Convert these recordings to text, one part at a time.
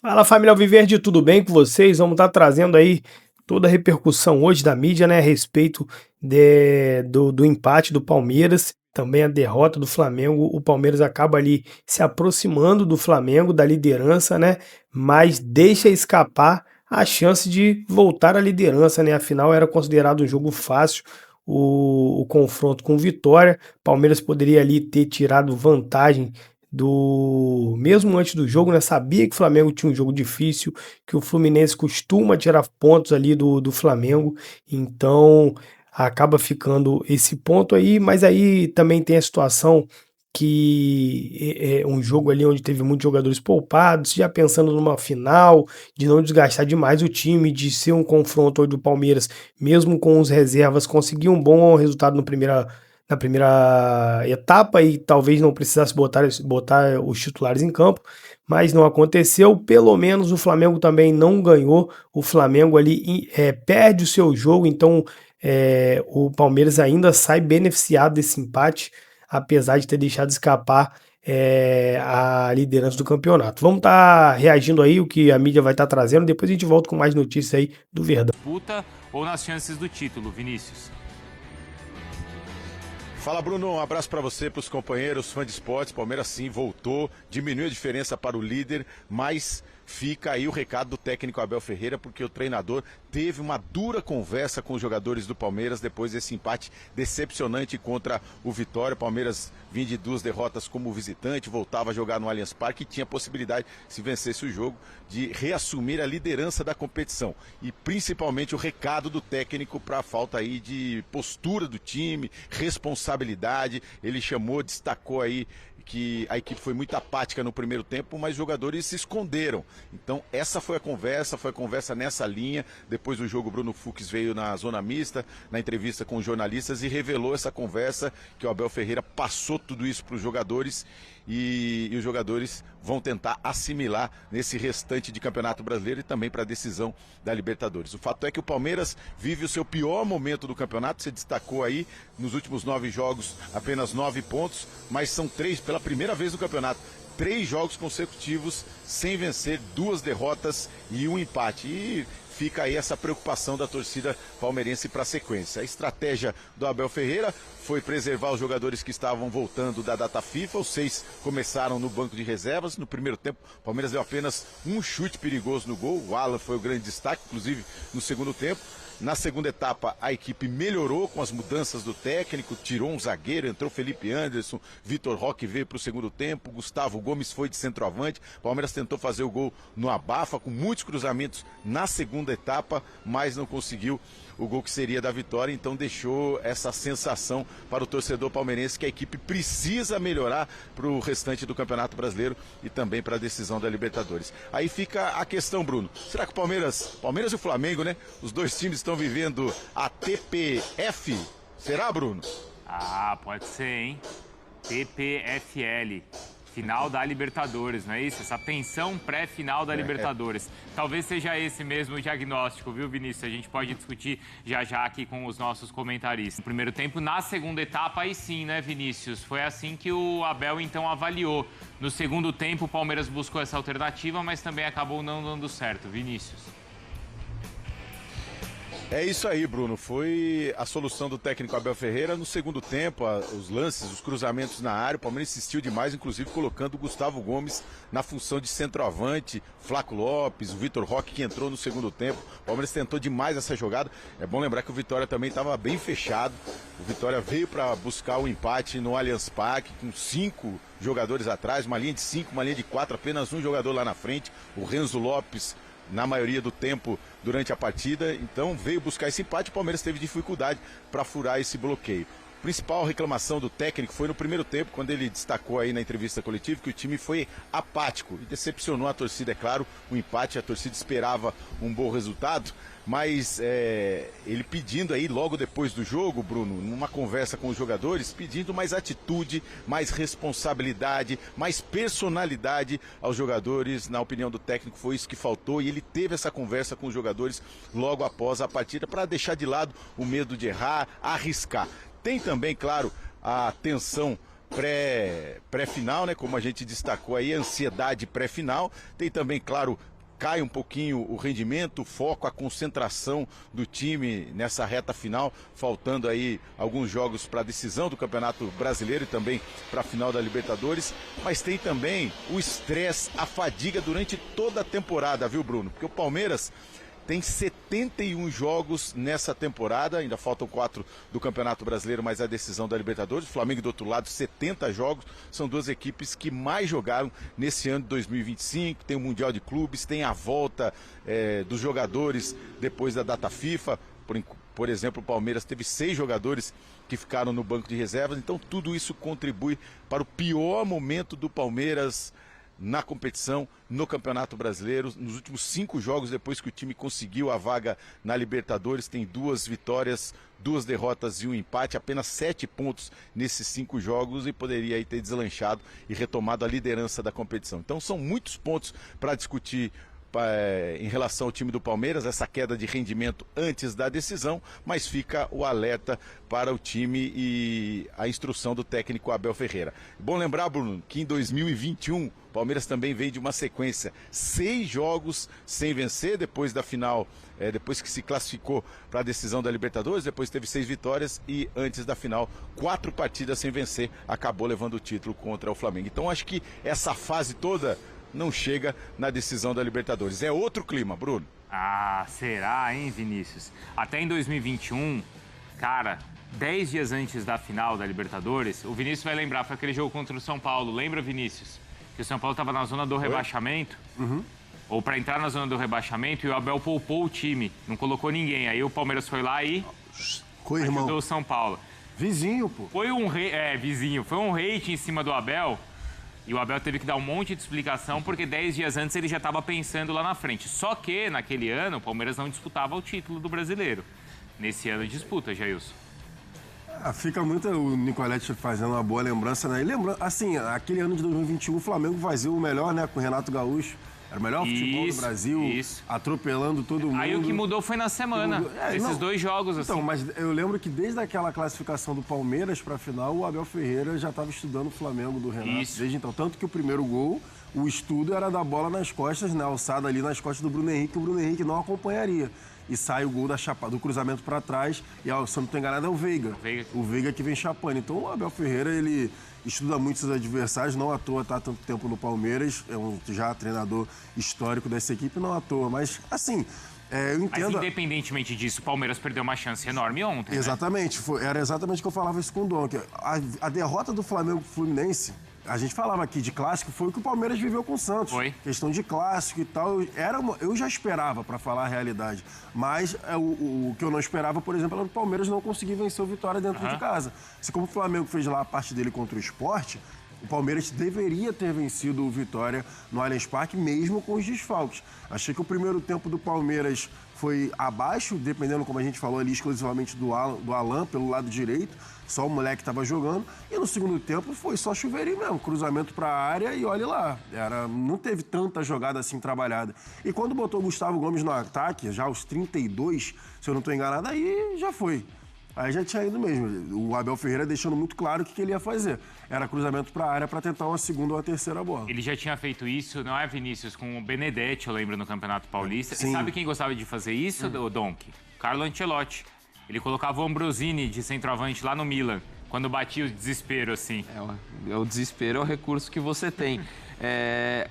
Fala, família Alviverde, tudo bem com vocês? Vamos estar trazendo aí toda a repercussão hoje da mídia, né, a respeito do empate do Palmeiras, também a derrota do Flamengo. O Palmeiras acaba ali se aproximando do Flamengo, da liderança, né, mas deixa escapar a chance de voltar à liderança, né, afinal era considerado um jogo fácil. O confronto com Vitória, Palmeiras poderia ali ter tirado vantagem do mesmo antes do jogo, né? Sabia que o Flamengo tinha um jogo difícil, que o Fluminense costuma tirar pontos ali do Flamengo, então acaba ficando esse ponto aí, mas aí também tem a situação que é um jogo ali onde teve muitos jogadores poupados, já pensando numa final, de não desgastar demais o time, de ser um confronto onde o Palmeiras, mesmo com os reservas, conseguiu um bom resultado no na primeira etapa e talvez não precisasse botar os titulares em campo, mas não aconteceu. Pelo menos o Flamengo também não ganhou. O Flamengo ali perde o seu jogo, então o Palmeiras ainda sai beneficiado desse empate, apesar de ter deixado escapar a liderança do campeonato. Vamos estar reagindo aí o que a mídia vai estar trazendo. Depois a gente volta com mais notícias aí do Verdão. Disputa ou nas chances do título, Vinícius? Fala, Bruno, um abraço para você, para os companheiros, fã de esportes. Palmeiras sim voltou, diminuiu a diferença para o líder, mas fica aí o recado do técnico Abel Ferreira, porque o treinador teve uma dura conversa com os jogadores do Palmeiras depois desse empate decepcionante contra o Vitória. O Palmeiras vinha de 2 derrotas como visitante, voltava a jogar no Allianz Parque e tinha a possibilidade, se vencesse o jogo, de reassumir a liderança da competição. E principalmente o recado do técnico para a falta aí de postura do time, responsabilidade. Ele chamou, destacou aí que a equipe foi muito apática no primeiro tempo, mas os jogadores se esconderam. Então essa foi a conversa nessa linha. Depois do jogo, o Bruno Fux veio na zona mista, na entrevista com os jornalistas e revelou essa conversa, que o Abel Ferreira passou tudo isso para os jogadores e os jogadores vão tentar assimilar nesse restante de Campeonato Brasileiro e também para a decisão da Libertadores. O fato é que o Palmeiras vive o seu pior momento do campeonato. Você destacou aí, nos últimos 9 jogos, apenas 9 pontos, mas são 3 pela primeira vez no campeonato. 3 jogos consecutivos sem vencer, 2 derrotas e 1 empate. E fica aí essa preocupação da torcida palmeirense para a sequência. A estratégia do Abel Ferreira foi preservar os jogadores que estavam voltando da data FIFA. Os 6 começaram no banco de reservas. No primeiro tempo, o Palmeiras deu apenas um chute perigoso no gol. O Alan foi o grande destaque, inclusive no segundo tempo. Na segunda etapa, a equipe melhorou com as mudanças do técnico, tirou um zagueiro, entrou Felipe Anderson, Vitor Roque veio para o segundo tempo, Gustavo Gomes foi de centroavante. O Palmeiras tentou fazer o gol no abafa, com muitos cruzamentos na segunda etapa, mas não conseguiu o gol que seria da vitória, então deixou essa sensação para o torcedor palmeirense que a equipe precisa melhorar para o restante do Campeonato Brasileiro e também para a decisão da Libertadores. Aí fica a questão, Bruno, será que o Palmeiras e o Flamengo, né, os dois times estão vivendo a TPF? Será, Bruno? Ah, pode ser, hein? TPFL. Final da Libertadores, não é isso? Essa tensão pré-final da Libertadores. Talvez seja esse mesmo o diagnóstico, viu, Vinícius? A gente pode discutir já aqui com os nossos comentaristas. No primeiro tempo, na segunda etapa, aí sim, né, Vinícius? Foi assim que o Abel, então, avaliou. No segundo tempo, o Palmeiras buscou essa alternativa, mas também acabou não dando certo. Vinícius. É isso aí, Bruno. Foi a solução do técnico Abel Ferreira no segundo tempo, os lances, os cruzamentos na área. O Palmeiras insistiu demais, inclusive colocando o Gustavo Gomes na função de centroavante, Flaco Lopes, o Vitor Roque que entrou no segundo tempo. O Palmeiras tentou demais essa jogada. É bom lembrar que o Vitória também estava bem fechado. O Vitória veio para buscar o empate no Allianz Parque com 5 jogadores atrás, uma linha de 5, uma linha de 4, apenas um jogador lá na frente, o Renzo Lopes, na maioria do tempo durante a partida, então veio buscar esse empate. O Palmeiras teve dificuldade para furar esse bloqueio. A principal reclamação do técnico foi no primeiro tempo, quando ele destacou aí na entrevista coletiva que o time foi apático e decepcionou a torcida, é claro, o empate, a torcida esperava um bom resultado, mas ele pedindo aí logo depois do jogo, Bruno, numa conversa com os jogadores, pedindo mais atitude, mais responsabilidade, mais personalidade aos jogadores. Na opinião do técnico foi isso que faltou e ele teve essa conversa com os jogadores logo após a partida para deixar de lado o medo de errar, arriscar. Tem também, claro, a tensão pré-final, né? Como a gente destacou aí, ansiedade pré-final. Tem também, claro, cai um pouquinho o rendimento, o foco, a concentração do time nessa reta final, faltando aí alguns jogos para a decisão do Campeonato Brasileiro e também para a final da Libertadores, mas tem também o estresse, a fadiga durante toda a temporada, viu, Bruno? Porque o Palmeiras tem 71 jogos nessa temporada, ainda faltam 4 do Campeonato Brasileiro, mas a decisão da Libertadores. O Flamengo, do outro lado, 70 jogos. São duas equipes que mais jogaram nesse ano de 2025. Tem o Mundial de Clubes, tem a volta dos jogadores depois da data FIFA. Por exemplo, o Palmeiras teve 6 jogadores que ficaram no banco de reservas. Então, tudo isso contribui para o pior momento do Palmeiras na competição, no Campeonato Brasileiro. Nos últimos 5 jogos, depois que o time conseguiu a vaga na Libertadores, tem 2 vitórias, 2 derrotas e 1 empate, apenas 7 pontos nesses 5 jogos e poderia aí ter deslanchado e retomado a liderança da competição. Então são muitos pontos para discutir em relação ao time do Palmeiras, essa queda de rendimento antes da decisão, mas fica o alerta para o time e a instrução do técnico Abel Ferreira. Bom lembrar, Bruno, que em 2021 o Palmeiras também veio de uma sequência, 6 jogos sem vencer, depois da final, depois que se classificou para a decisão da Libertadores, depois teve 6 vitórias e antes da final, 4 partidas sem vencer, acabou levando o título contra o Flamengo. Então acho que essa fase toda não chega na decisão da Libertadores. É outro clima, Bruno. Ah, será, hein, Vinícius? Até em 2021, cara, 10 dias antes da final da Libertadores, o Vinícius vai lembrar, foi aquele jogo contra o São Paulo. Lembra, Vinícius? Que o São Paulo estava na zona do rebaixamento. Ou para entrar na zona do rebaixamento, e o Abel poupou o time, não colocou ninguém. Aí o Palmeiras foi lá e ajudou o São Paulo. Vizinho, pô. Foi um vizinho. Foi um hate em cima do Abel. E o Abel teve que dar um monte de explicação, porque 10 dias antes ele já estava pensando lá na frente. Só que, naquele ano, o Palmeiras não disputava o título do Brasileiro. Nesse ano disputa, Jailson. Fica muito o Nicolete fazendo uma boa lembrança, né? E lembrando, assim, aquele ano de 2021 o Flamengo fazia o melhor, né, com o Renato Gaúcho. Era o melhor futebol do Brasil, atropelando todo mundo. Aí o que mudou foi na semana, esses 2 jogos, assim. Então, mas eu lembro que desde aquela classificação do Palmeiras para a final, o Abel Ferreira já estava estudando o Flamengo do Renato. Isso. Desde então, tanto que o primeiro gol, o estudo era da bola nas costas, né, alçada ali nas costas do Bruno Henrique, que o Bruno Henrique não acompanharia. E sai o gol do cruzamento para trás, e, se eu não estou enganado, é o Veiga. O Veiga que vem chapando. Então, o Abel Ferreira, ele estuda muito seus adversários, não à toa está há tanto tempo no Palmeiras, é um já treinador histórico dessa equipe, não à toa. Mas, assim, eu entendo... Mas, independentemente disso, o Palmeiras perdeu uma chance enorme ontem, Exatamente. Né? Era exatamente o que eu falava isso com o Dom. A derrota do Flamengo Fluminense, a gente falava aqui de clássico, foi o que o Palmeiras viveu com o Santos. Foi. Questão de clássico e tal. Eu já esperava, para falar a realidade. Mas o que eu não esperava, por exemplo, era o Palmeiras não conseguir vencer o Vitória dentro de casa. Se como o Flamengo fez lá a parte dele contra o Sport, o Palmeiras deveria ter vencido o Vitória no Allianz Parque, mesmo com os desfalques. Achei que o primeiro tempo do Palmeiras foi abaixo, dependendo, como a gente falou ali, exclusivamente do Alan, pelo lado direito. Só o moleque estava jogando. E no segundo tempo foi só chuveirinho mesmo, cruzamento para a área e olha lá. Não teve tanta jogada assim trabalhada. E quando botou o Gustavo Gomes no ataque, já aos 32, se eu não estou enganado, aí já foi. Aí já tinha ido mesmo. O Abel Ferreira deixando muito claro o que ele ia fazer. Era cruzamento para a área para tentar uma segunda ou uma terceira bola. Ele já tinha feito isso, não é, Vinícius? Com o Benedetti, eu lembro, no Campeonato Paulista. Sim. E sabe quem gostava de fazer isso, Donk? Carlo Ancelotti. Ele colocava o Ambrosini de centroavante lá no Milan, quando batia o desespero, assim. O desespero é o recurso que você tem.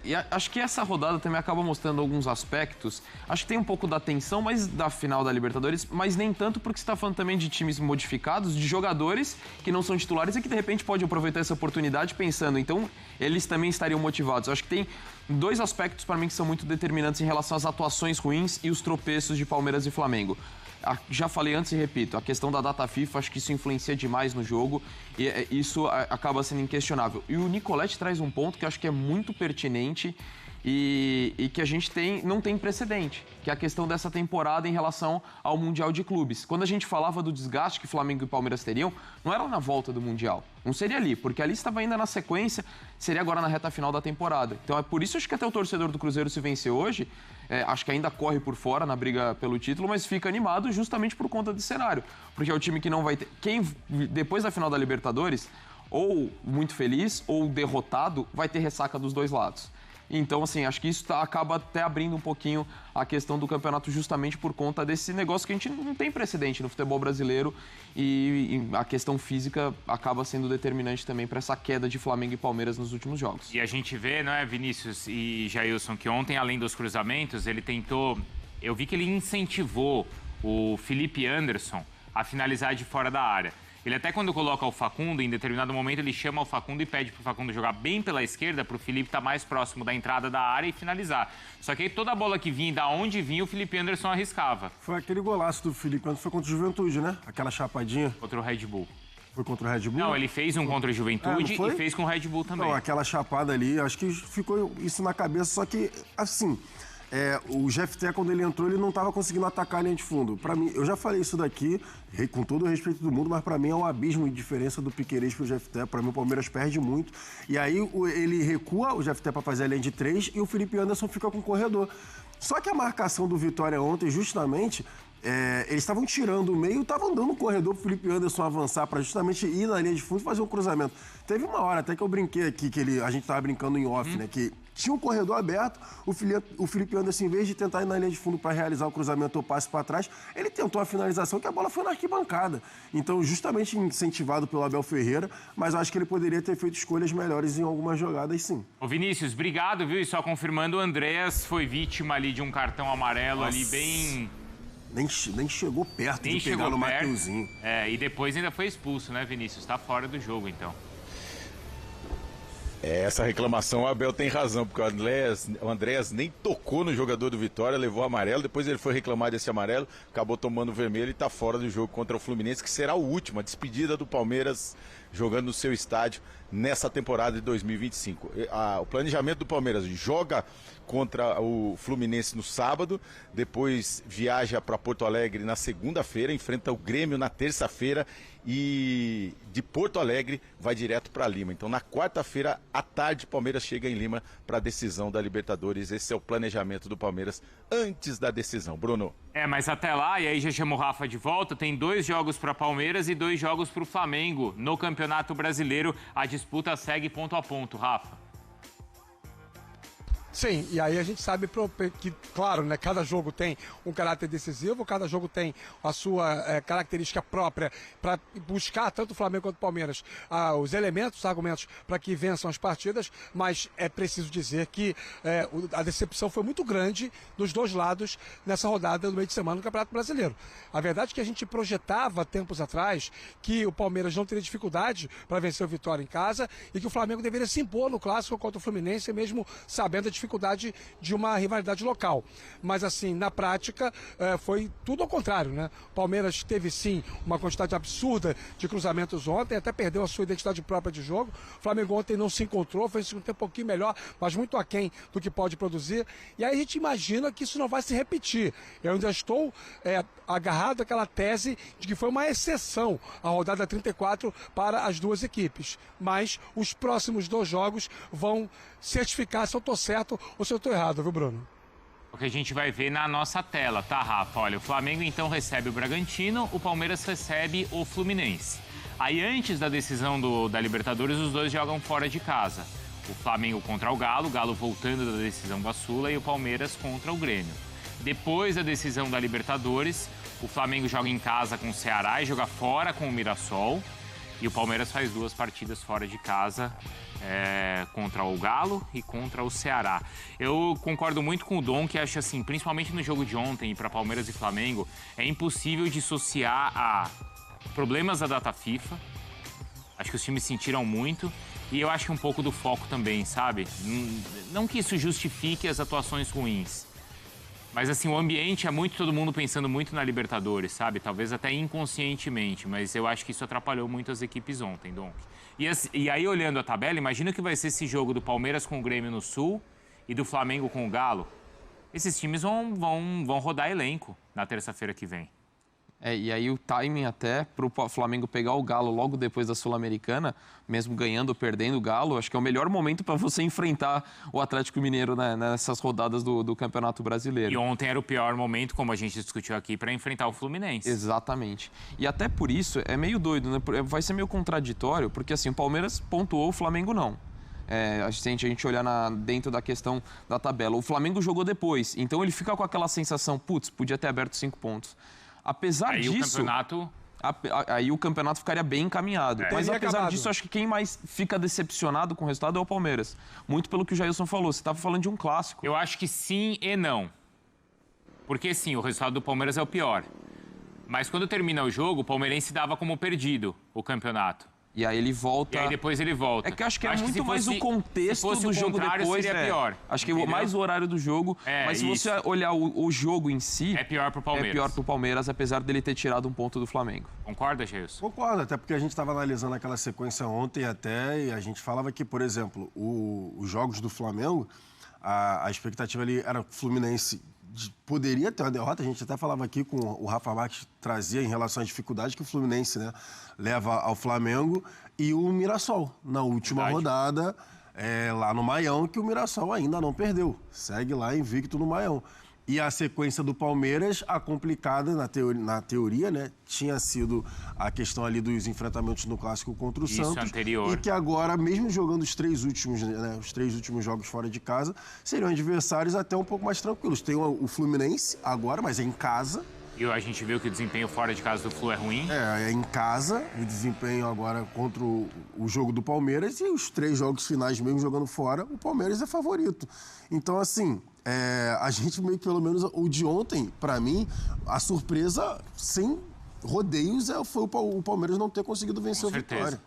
E acho que essa rodada também acaba mostrando alguns aspectos. Acho que tem um pouco da tensão, mas da final da Libertadores, mas nem tanto porque você está falando também de times modificados, de jogadores que não são titulares e que de repente podem aproveitar essa oportunidade pensando, então eles também estariam motivados. Acho que tem 2 aspectos para mim que são muito determinantes em relação às atuações ruins e os tropeços de Palmeiras e Flamengo. Já falei antes e repito, a questão da data FIFA, acho que isso influencia demais no jogo e isso acaba sendo inquestionável. E o Nicolete traz um ponto que eu acho que é muito pertinente e que a gente não tem precedente, que é a questão dessa temporada em relação ao Mundial de Clubes. Quando a gente falava do desgaste que Flamengo e Palmeiras teriam, não era na volta do Mundial, não seria ali, porque ali estava ainda na sequência, seria agora na reta final da temporada. Então é por isso acho que até o torcedor do Cruzeiro, se vencer hoje, acho que ainda corre por fora na briga pelo título, mas fica animado justamente por conta desse cenário, porque é o time que não vai ter... depois da final da Libertadores, ou muito feliz ou derrotado, vai ter ressaca dos dois lados. Então, assim, acho que isso acaba até abrindo um pouquinho a questão do campeonato justamente por conta desse negócio que a gente não tem precedente no futebol brasileiro e a questão física acaba sendo determinante também para essa queda de Flamengo e Palmeiras nos últimos jogos. E a gente vê, não é, Vinícius e Jailson, que ontem, além dos cruzamentos, ele tentou... Eu vi que ele incentivou o Felipe Anderson a finalizar de fora da área. Ele até quando coloca o Facundo, em determinado momento ele chama o Facundo e pede pro Facundo jogar bem pela esquerda, pro Felipe estar mais próximo da entrada da área e finalizar. Só que aí toda a bola que vinha e da onde vinha, o Felipe Anderson arriscava. Foi aquele golaço do Felipe Anderson, foi contra o Juventude, né? Aquela chapadinha. Contra o Red Bull. Foi contra o Red Bull? Não, ele fez um contra o Juventude e fez com o Red Bull também. Não, aquela chapada ali, acho que ficou isso na cabeça, só que, assim... o Jefté, quando ele entrou, ele não estava conseguindo atacar a linha de fundo. Para mim, eu já falei isso daqui, com todo o respeito do mundo, mas para mim é um abismo de diferença do Piquerez pro Jefté. Para mim, o Palmeiras perde muito. E aí, ele recua o Jefté para fazer a linha de 3 e o Felipe Anderson fica com o corredor. Só que a marcação do Vitória ontem, justamente... eles estavam tirando o meio e estavam dando um corredor pro Felipe Anderson avançar para justamente ir na linha de fundo e fazer um cruzamento. Teve uma hora até que eu brinquei aqui, a gente tava brincando em off, né? Que tinha um corredor aberto, o Felipe Anderson, em vez de tentar ir na linha de fundo para realizar o cruzamento ou passe para trás, ele tentou a finalização, que a bola foi na arquibancada. Então, justamente incentivado pelo Abel Ferreira, mas eu acho que ele poderia ter feito escolhas melhores em algumas jogadas, sim. Ô Vinícius, obrigado, viu? E só confirmando, o Andréas foi vítima ali de um cartão amarelo ali bem... Nem chegou perto de pegar no Mateuzinho. E depois ainda foi expulso, né, Vinícius? Tá fora do jogo, então. Essa reclamação, o Abel tem razão, porque o Andréas nem tocou no jogador do Vitória, levou amarelo, depois ele foi reclamar desse amarelo, acabou tomando vermelho e tá fora do jogo contra o Fluminense, que será o último, a despedida do Palmeiras jogando no seu estádio nessa temporada de 2025. O planejamento do Palmeiras: joga contra o Fluminense no sábado, depois viaja para Porto Alegre na segunda-feira, enfrenta o Grêmio na terça-feira e de Porto Alegre vai direto para Lima. Então na quarta-feira à tarde o Palmeiras chega em Lima para a decisão da Libertadores. Esse é o planejamento do Palmeiras antes da decisão. Bruno. Mas até lá, e aí já chamo o Rafa de volta, tem 2 jogos para Palmeiras e 2 jogos para o Flamengo no Campeonato Brasileiro. A disputa segue ponto a ponto, Rafa. Sim, e aí a gente sabe que, claro, né, cada jogo tem um caráter decisivo, cada jogo tem a sua característica própria para buscar, tanto o Flamengo quanto o Palmeiras, os elementos, os argumentos para que vençam as partidas, mas é preciso dizer que a decepção foi muito grande dos dois lados nessa rodada do meio de semana do Campeonato Brasileiro. A verdade é que a gente projetava tempos atrás que o Palmeiras não teria dificuldade para vencer o Vitória em casa e que o Flamengo deveria se impor no clássico contra o Fluminense, mesmo sabendo a dificuldade de uma rivalidade local. Mas assim, na prática, foi tudo ao contrário, né? O Palmeiras teve sim uma quantidade absurda de cruzamentos ontem, até perdeu a sua identidade própria de jogo. O Flamengo ontem não se encontrou, fez um tempo um pouquinho melhor, mas muito aquém do que pode produzir. E aí a gente imagina que isso não vai se repetir. Eu ainda estou agarrado àquela tese de que foi uma exceção a rodada 34 para as duas equipes. Mas os próximos 2 jogos vão certificar se eu estou certo ou se eu estou errado, viu, Bruno? O que a gente vai ver na nossa tela, tá, Rafa? Olha, o Flamengo então recebe o Bragantino, o Palmeiras recebe o Fluminense. Aí antes da decisão da Libertadores, os dois jogam fora de casa. O Flamengo contra o Galo voltando da decisão da Sula, e o Palmeiras contra o Grêmio. Depois da decisão da Libertadores, o Flamengo joga em casa com o Ceará e joga fora com o Mirassol. E o Palmeiras faz 2 partidas fora de casa, contra o Galo e contra o Ceará. Eu concordo muito com o Dom, que acha assim, principalmente no jogo de ontem para Palmeiras e Flamengo, é impossível dissociar a problemas da data FIFA. Acho que os times sentiram muito. E eu acho que um pouco do foco também, sabe? Não que isso justifique as atuações ruins. Mas assim, o ambiente é muito, todo mundo pensando muito na Libertadores, sabe? Talvez até inconscientemente, mas eu acho que isso atrapalhou muito as equipes ontem, Dom. E aí, olhando a tabela, imagina que vai ser esse jogo do Palmeiras com o Grêmio no Sul e do Flamengo com o Galo. Esses times vão rodar elenco na terça-feira que vem. E aí o timing até para o Flamengo pegar o Galo logo depois da Sul-Americana, mesmo ganhando ou perdendo o Galo, acho que é o melhor momento para você enfrentar o Atlético Mineiro, né, nessas rodadas do Campeonato Brasileiro. E ontem era o pior momento, como a gente discutiu aqui, para enfrentar o Fluminense. Exatamente. E até por isso é meio doido, né? Vai ser meio contraditório, porque assim, o Palmeiras pontuou, o Flamengo não. Se a gente olhar dentro da questão da tabela. O Flamengo jogou depois, então ele fica com aquela sensação, putz, podia ter aberto 5 pontos. Apesar aí disso... Aí o campeonato ficaria bem encaminhado. Mas apesar disso, acho que quem mais fica decepcionado com o resultado é o Palmeiras. Muito pelo que o Jailson falou, você estava falando de um clássico. Eu acho que sim e não. Porque sim, o resultado do Palmeiras é o pior. Mas quando termina o jogo, o palmeirense dava como perdido o campeonato. E aí ele volta... E aí depois ele volta. É que eu acho que é muito mais o contexto do jogo depois. Seria pior. Acho que mais o horário do jogo. Mas se você olhar o jogo em si... É pior pro Palmeiras. É pior pro Palmeiras, apesar dele ter tirado um ponto do Flamengo. Concorda, Geilson? Concordo, até porque a gente estava analisando aquela sequência ontem até, e a gente falava que, por exemplo, os jogos do Flamengo, a expectativa ali era o Fluminense poderia ter uma derrota, a gente até falava aqui com o Rafa Marques, trazia em relação às dificuldades que o Fluminense, né, leva ao Flamengo, e o Mirassol, na última rodada, lá no Maião, que o Mirassol ainda não perdeu, segue lá invicto no Maião. E a sequência do Palmeiras, a complicada na teoria, né? Tinha sido a questão ali dos enfrentamentos no Clássico contra o Santos. Anterior. E que agora, mesmo jogando os três últimos jogos fora de casa, seriam adversários até um pouco mais tranquilos. Tem o Fluminense agora, mas é em casa. E a gente viu que o desempenho fora de casa do Flu é ruim. É em casa, o desempenho agora contra o jogo do Palmeiras. E os 3 jogos finais, mesmo jogando fora, o Palmeiras é favorito. Então, assim... a gente meio que, pelo menos, o de ontem, pra mim, a surpresa, sem rodeios, foi o Palmeiras não ter conseguido vencer a vitória.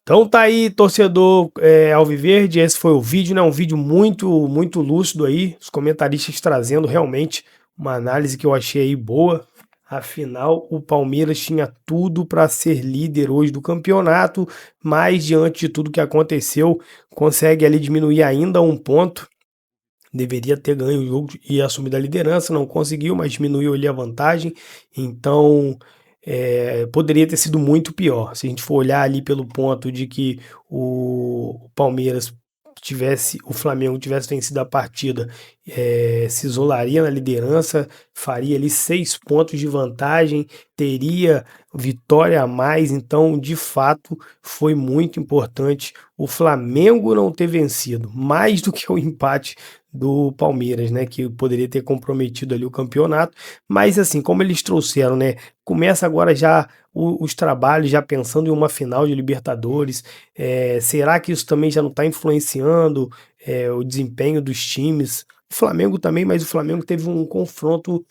Então tá aí, torcedor alviverde, esse foi o vídeo, né? Um vídeo muito, muito lúcido aí, os comentaristas trazendo realmente uma análise que eu achei aí boa. Afinal, o Palmeiras tinha tudo para ser líder hoje do campeonato, mas diante de tudo que aconteceu, consegue ali diminuir ainda um ponto. Deveria ter ganho o jogo e assumido a liderança, não conseguiu, mas diminuiu ali a vantagem. Então, poderia ter sido muito pior. Se a gente for olhar ali pelo ponto de que o Palmeiras o Flamengo tivesse vencido a partida, se isolaria na liderança, faria ali 6 pontos de vantagem, teria vitória a mais. Então, de fato, foi muito importante o Flamengo não ter vencido, mais do que o empate do Palmeiras, né, que poderia ter comprometido ali o campeonato. Mas assim, como eles trouxeram, né, começa agora já os trabalhos, já pensando em uma final de Libertadores. Será que isso também já não está influenciando o desempenho dos times? O Flamengo também, mas o Flamengo teve um confronto,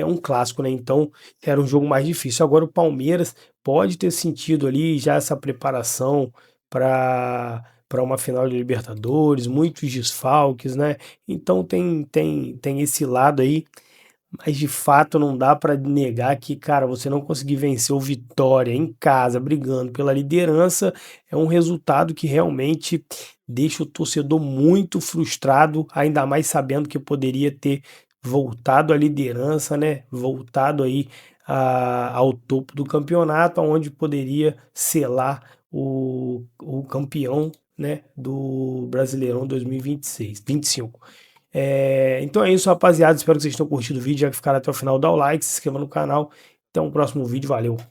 um clássico, né? Então era um jogo mais difícil. Agora o Palmeiras pode ter sentido ali já essa preparação para uma final de Libertadores, muitos desfalques, né? Então tem esse lado aí. Mas de fato não dá para negar que, cara, você não conseguir vencer o Vitória em casa, brigando pela liderança, é um resultado que realmente deixa o torcedor muito frustrado, ainda mais sabendo que poderia ter voltado à liderança, né? Voltado aí ao topo do campeonato, onde poderia selar o campeão, né, do Brasileirão 2025. Então é isso, rapaziada. Espero que vocês tenham curtido o vídeo. Já que ficaram até o final, dá o like, se inscreva no canal. Até um próximo vídeo. Valeu!